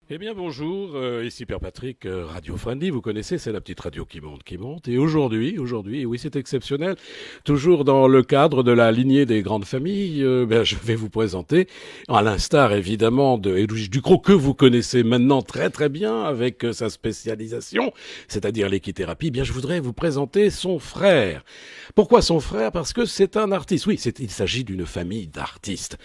Eh bien bonjour, ici Père Patrick, Radio Friendly, vous connaissez, c'est la petite radio qui monte. Et aujourd'hui, oui c'est exceptionnel, toujours dans le cadre de la lignée des grandes familles, je vais vous présenter, à l'instar évidemment de Edwige Ducrot, que vous connaissez maintenant très très bien avec sa spécialisation, c'est-à-dire l'équithérapie, je voudrais vous présenter son frère. Pourquoi son frère? Parce que c'est un artiste, oui, il s'agit d'une famille d'artistes.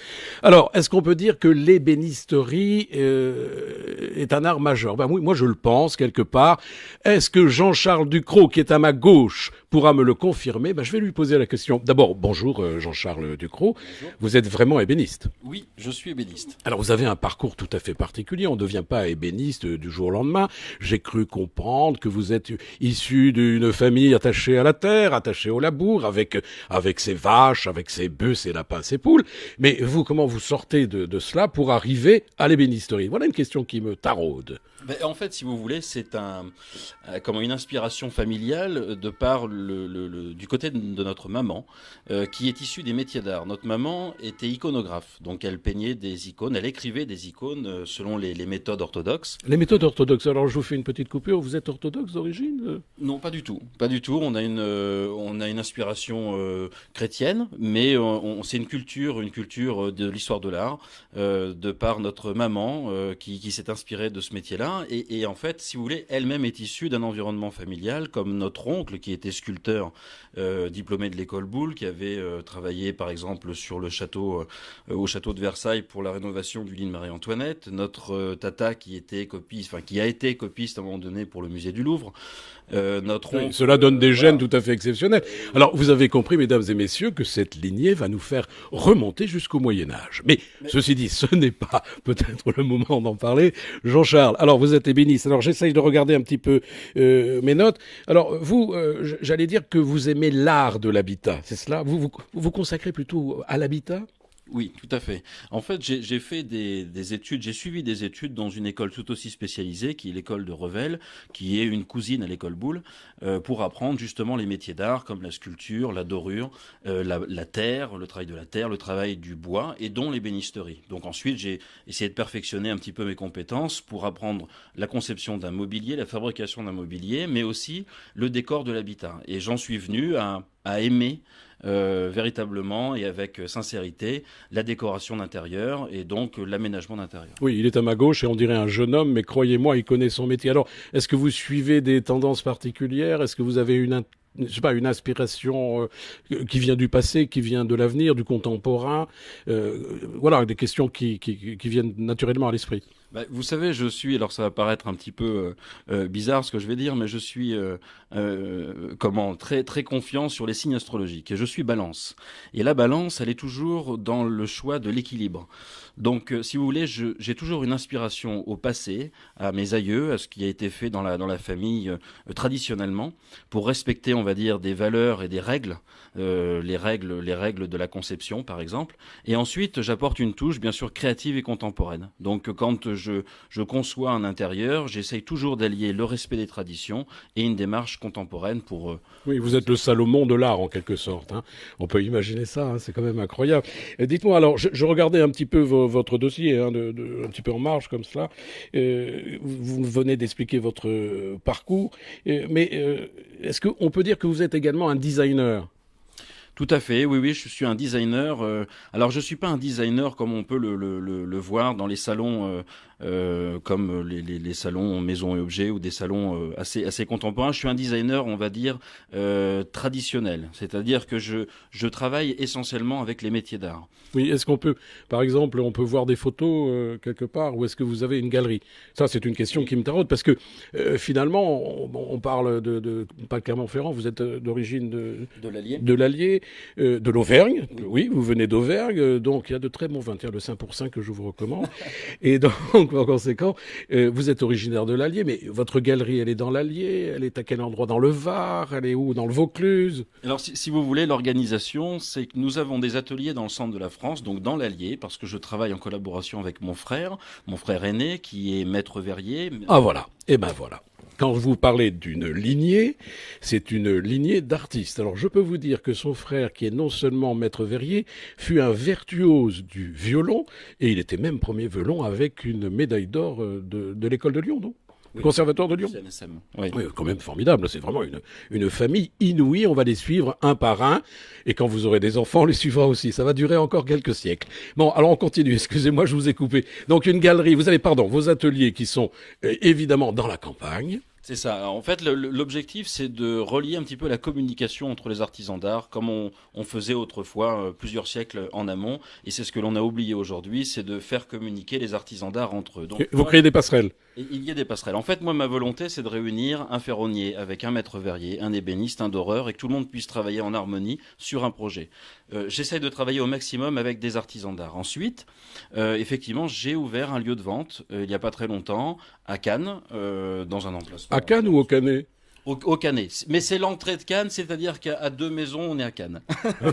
Alors, est-ce qu'on peut dire que l'ébénisterie est un art majeur? Oui, moi je le pense quelque part. Est-ce que Jean-Charles Ducrot, qui est à ma gauche, pourra me le confirmer? Je vais lui poser la question. D'abord, bonjour Jean-Charles Ducrot. Bonjour. Vous êtes vraiment ébéniste? Oui, je suis ébéniste. Alors vous avez un parcours tout à fait particulier, on ne devient pas ébéniste du jour au lendemain. J'ai cru comprendre que vous êtes issu d'une famille attachée à la terre, attachée au labour, avec ses vaches, avec ses bœufs, ses lapins, ses poules. Mais vous, comment vous sortez de cela pour arriver à l'ébénisterie? Voilà une question qui me taraude. En fait, si vous voulez, c'est comment une inspiration familiale de par du côté de notre maman, qui est issue des métiers d'art. Notre maman était iconographe, donc elle peignait des icônes, elle écrivait des icônes selon les méthodes orthodoxes. Les méthodes orthodoxes, alors je vous fais une petite coupure, vous êtes orthodoxe d'origine? Non, pas du tout, pas du tout. On a une inspiration chrétienne, mais c'est une culture de l'histoire de l'art, de par notre maman qui s'est inspirée de ce métier-là. Et en fait, si vous voulez, elle-même est issue d'un environnement familial, comme notre oncle qui était sculpteur diplômé de l'école Boulle, qui avait travaillé par exemple sur le château, au château de Versailles pour la rénovation du lit de Marie-Antoinette. Notre tata qui a été copiste à un moment donné pour le musée du Louvre. Notre oncle, Cela donne des gènes tout à fait exceptionnels. Alors, vous avez compris, mesdames et messieurs, que cette lignée va nous faire remonter jusqu'au Moyen-Âge. Mais ceci dit, ce n'est pas peut-être le moment d'en parler. Jean-Charles, alors vous êtes ébéniste. Alors, j'essaye de regarder un petit peu mes notes. Alors, vous, j'allais dire que vous aimez l'art de l'habitat, c'est cela? Vous consacrez plutôt à l'habitat? Oui, tout à fait. En fait, j'ai fait des études, j'ai suivi des études dans une école tout aussi spécialisée, qui est l'école de Revel, qui est une cousine à l'école Boulle, pour apprendre justement les métiers d'art comme la sculpture, la dorure, la terre, le travail de la terre, le travail du bois, et dont l'ébénisterie. Donc ensuite, j'ai essayé de perfectionner un petit peu mes compétences pour apprendre la conception d'un mobilier, la fabrication d'un mobilier, mais aussi le décor de l'habitat. Et j'en suis venu à aimer véritablement et avec sincérité la décoration d'intérieur et donc l'aménagement d'intérieur. Oui, il est à ma gauche et on dirait un jeune homme, mais croyez-moi, il connaît son métier. Alors, est-ce que vous suivez des tendances particulières? Est-ce que vous avez je sais pas, une inspiration qui vient du passé, qui vient de l'avenir, du contemporain? Voilà, des questions qui viennent naturellement à l'esprit. Vous savez, alors ça va paraître un petit peu bizarre ce que je vais dire, mais je suis très très confiant sur les signes astrologiques. Et je suis Balance. Et la Balance, elle est toujours dans le choix de l'équilibre. Donc, si vous voulez, j'ai toujours une inspiration au passé, à mes aïeux, à ce qui a été fait dans la famille traditionnellement, pour respecter, on va dire, des valeurs et des règles, les règles de la conception, par exemple. Et ensuite, j'apporte une touche, bien sûr, créative et contemporaine. Donc, quand je conçois un intérieur, j'essaye toujours d'allier le respect des traditions et une démarche contemporaine pour... Oui, vous êtes le Salomon de l'art, en quelque sorte, hein. On peut imaginer ça, hein, c'est quand même incroyable. Dites-moi, alors, je regardais un petit peu votre dossier, hein, un petit peu en marge, comme cela. Vous venez d'expliquer votre parcours. Mais est-ce qu'on peut dire que vous êtes également un designer? Tout à fait, oui, oui, je suis un designer. Alors, je suis pas un designer comme on peut le voir dans les salons, comme les salons maison et objets ou des salons assez contemporains. Je suis un designer, on va dire, traditionnel. C'est-à-dire que je travaille essentiellement avec les métiers d'art. Oui, est-ce qu'on peut, par exemple, on peut voir des photos quelque part, ou est-ce que vous avez une galerie? Ça, c'est une question qui me taraude, parce que finalement, on parle pas Clermont-Ferrand, vous êtes d'origine De l'Allier. de l'Allier, de l'Auvergne. Oui, vous venez d'Auvergne, donc il y a de très bons vins, tiens, le 5% que je vous recommande. Et donc, en conséquent, vous êtes originaire de l'Allier, mais votre galerie, elle est dans l'Allier, elle est à quel endroit? Dans le Var, elle est où? Dans le Vaucluse? Alors, si vous voulez, l'organisation, c'est que nous avons des ateliers dans le centre de la France, donc dans l'Allier, parce que je travaille en collaboration avec mon frère aîné, qui est maître verrier. Ah voilà, et ben voilà. Quand vous parlez d'une lignée, c'est une lignée d'artistes. Alors je peux vous dire que son frère, qui est non seulement maître verrier, fut un virtuose du violon, et il était même premier violon avec une médaille d'or de l'école de Lyon, non? Le Conservatoire de Lyon. CNSM. Oui. Oui, quand même formidable. C'est vraiment une famille inouïe. On va les suivre un par un. Et quand vous aurez des enfants, on les suivra aussi. Ça va durer encore quelques siècles. Bon, alors on continue. Excusez-moi, je vous ai coupé. Donc une galerie. Vous avez, vos ateliers qui sont évidemment dans la campagne. C'est ça. En fait, l'objectif, c'est de relier un petit peu la communication entre les artisans d'art, comme on faisait autrefois, plusieurs siècles en amont. Et c'est ce que l'on a oublié aujourd'hui, c'est de faire communiquer les artisans d'art entre eux. Donc, Vous créez des passerelles. il y a des passerelles. En fait, moi, ma volonté, c'est de réunir un ferronnier avec un maître verrier, un ébéniste, un doreur, et que tout le monde puisse travailler en harmonie sur un projet. J'essaye de travailler au maximum avec des artisans d'art. Ensuite, effectivement, j'ai ouvert un lieu de vente il n'y a pas très longtemps à Cannes, dans un emplacement. À Cannes ou au Canet? Au Canet. Mais c'est l'entrée de Cannes, c'est-à-dire qu'à 2 maisons, on est à Cannes.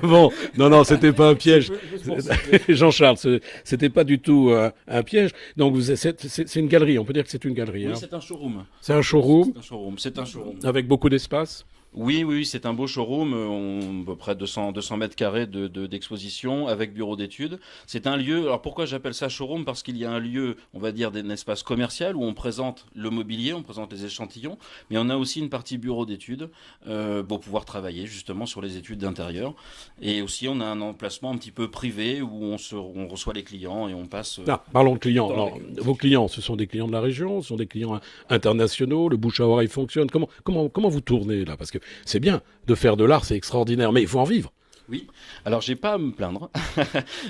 Bon, non, c'était pas un piège. Juste pour situer. Jean-Charles, c'était pas du tout un piège. Donc c'est une galerie. On peut dire que c'est une galerie. Oui, Hein. c'est un showroom. C'est un showroom C'est un showroom. avec beaucoup d'espace. Oui, c'est un beau showroom, à peu près 200 mètres carrés d'exposition avec bureau d'études. C'est un lieu, alors pourquoi j'appelle ça showroom? Parce qu'il y a un lieu, on va dire, d'un espace commercial où on présente le mobilier, on présente les échantillons, mais on a aussi une partie bureau d'études pour pouvoir travailler justement sur les études d'intérieur. Et aussi, on a un emplacement un petit peu privé où on reçoit les clients et on passe... Parlons de clients. Alors, vos clients, ce sont des clients de la région, ce sont des clients internationaux, le bouche à oreille fonctionne. Comment vous tournez là? Parce que c'est bien de faire de l'art, c'est extraordinaire, mais il faut en vivre. Oui, alors j'ai pas à me plaindre.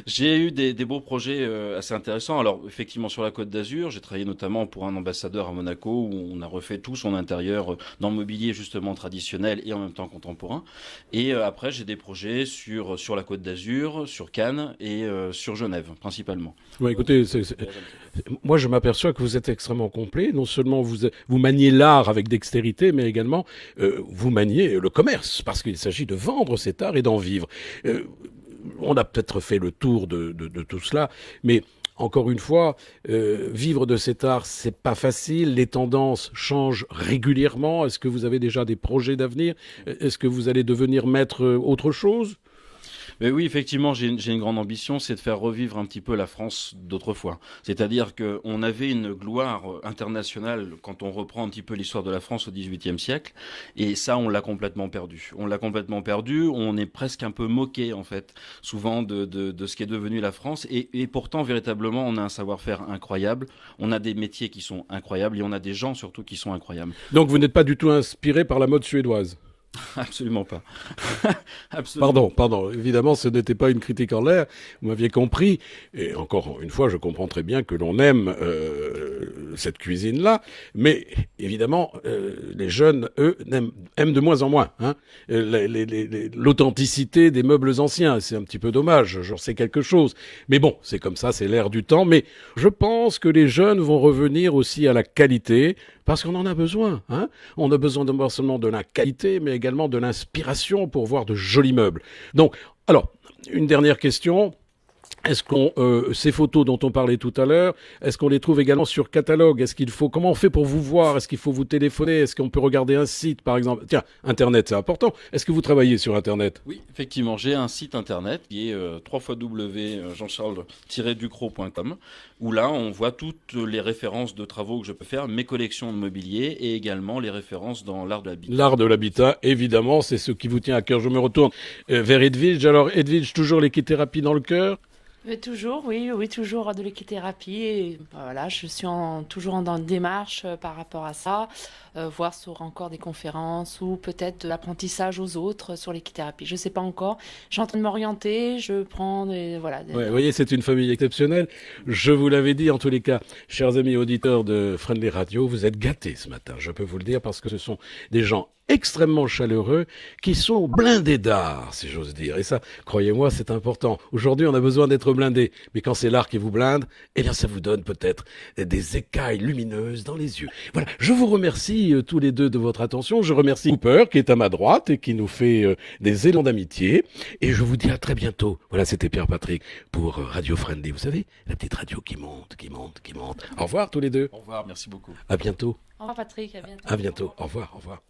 J'ai eu des beaux projets assez intéressants. Alors effectivement sur la Côte d'Azur, j'ai travaillé notamment pour un ambassadeur à Monaco où on a refait tout son intérieur dans le mobilier justement traditionnel et en même temps contemporain. Et après j'ai des projets sur la Côte d'Azur, sur Cannes et sur Genève principalement. Ouais, écoutez, moi je m'aperçois que vous êtes extrêmement complet. Non seulement vous maniez l'art avec dextérité, mais également vous maniez le commerce, parce qu'il s'agit de vendre cet art et d'en vivre. On a peut-être fait le tour de tout cela, mais encore une fois, vivre de cet art, c'est pas facile. Les tendances changent régulièrement. Est-ce que vous avez déjà des projets d'avenir? Est-ce que vous allez devenir maître autre chose? Mais oui, effectivement, j'ai une grande ambition, c'est de faire revivre un petit peu la France d'autrefois. C'est-à-dire qu'on avait une gloire internationale quand on reprend un petit peu l'histoire de la France au XVIIIe siècle, et ça, on l'a complètement perdu. On est presque un peu moqué, en fait, souvent de ce qui est devenu la France, et pourtant, véritablement, on a un savoir-faire incroyable, on a des métiers qui sont incroyables, et on a des gens surtout qui sont incroyables. Donc vous n'êtes pas du tout inspiré par la mode suédoise? Absolument pas. Absolument. Pardon. Évidemment, ce n'était pas une critique en l'air. Vous m'aviez compris. Et encore une fois, je comprends très bien que l'on aime cette cuisine-là. Mais évidemment, les jeunes, eux, aiment de moins en moins hein, l'authenticité des meubles anciens. C'est un petit peu dommage. J'en sais quelque chose. Mais bon, c'est comme ça, c'est l'air du temps. Mais je pense que les jeunes vont revenir aussi à la qualité. Parce qu'on en a besoin. Hein. On a besoin non seulement de la qualité, mais également de l'inspiration pour voir de jolis meubles. Donc, alors, une dernière question. Est-ce ces photos dont on parlait tout à l'heure, est-ce qu'on les trouve également sur catalogue? Comment on fait pour vous voir? Est-ce qu'il faut vous téléphoner? Est-ce qu'on peut regarder un site, par exemple? Tiens, Internet, c'est important. Est-ce que vous travaillez sur Internet? Oui, effectivement, j'ai un site Internet qui est www.jeancharles-ducrot.com où là, on voit toutes les références de travaux que je peux faire, mes collections de mobilier et également les références dans l'art de l'habitat. L'art de l'habitat, évidemment, c'est ce qui vous tient à cœur. Je me retourne vers Edwige. Alors, Edwige, toujours l'équithérapie dans le cœur? Mais toujours, oui, toujours de l'équithérapie. Et voilà, je suis toujours dans une démarche par rapport à ça, voir sur encore des conférences ou peut-être de l'apprentissage aux autres sur l'équithérapie. Je ne sais pas encore. Je suis en train de m'orienter, je prends des... Voilà, Ouais, vous voyez, c'est une famille exceptionnelle. Je vous l'avais dit, en tous les cas, chers amis auditeurs de Friendly Radio, vous êtes gâtés ce matin, je peux vous le dire, parce que ce sont des gens extrêmement chaleureux, qui sont blindés d'art, si j'ose dire. Et ça, croyez-moi, c'est important. Aujourd'hui, on a besoin d'être blindé. Mais quand c'est l'art qui vous blinde, eh bien, ça vous donne peut-être des écailles lumineuses dans les yeux. Voilà. Je vous remercie tous les deux de votre attention. Je remercie Cooper, qui est à ma droite et qui nous fait des élans d'amitié. Et je vous dis à très bientôt. Voilà, c'était Pierre-Patrick pour Radio Friendly. Vous savez, la petite radio qui monte, qui monte, qui monte. Au revoir tous les deux. Au revoir, merci beaucoup. À bientôt. Au revoir Patrick, à bientôt. À bientôt. Au revoir, au revoir.